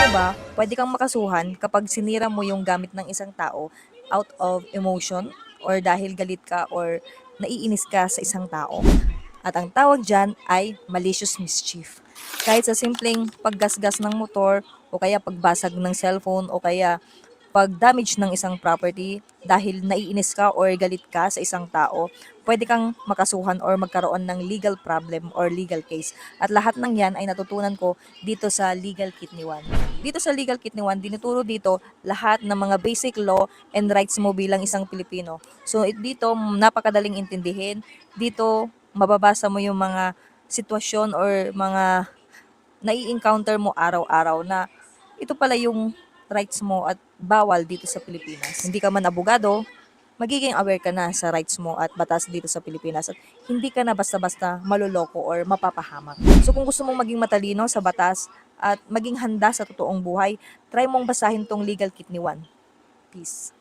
mo ba, pwede kang makasuhan kapag sinira mo yung gamit ng isang tao out of emotion or dahil galit ka or naiinis ka sa isang tao. At ang tawag dyan ay malicious mischief. Kahit sa simpleng paggasgas ng motor o kaya pagbasag ng cellphone o kaya pag-damage ng isang property dahil naiinis ka or galit ka sa isang tao, pwede kang makasuhan or magkaroon ng legal problem or legal case. At lahat ng yan ay natutunan ko dito sa Legal Kidney 1. Dito sa Legal Kidney 1, dinuturo dito lahat ng mga basic law and rights mo bilang isang Pilipino. So dito, napakadaling intindihin. Dito, mababasa mo yung mga sitwasyon or mga nai-encounter mo araw-araw na ito pala yung rights mo at bawal dito sa Pilipinas. Hindi ka man abogado, magiging aware ka na sa rights mo at batas dito sa Pilipinas at hindi ka na basta-basta maluloko or mapapahamak. So kung gusto mong maging matalino sa batas at maging handa sa totoong buhay, try mong basahin tong Legal Kidney 1. Peace.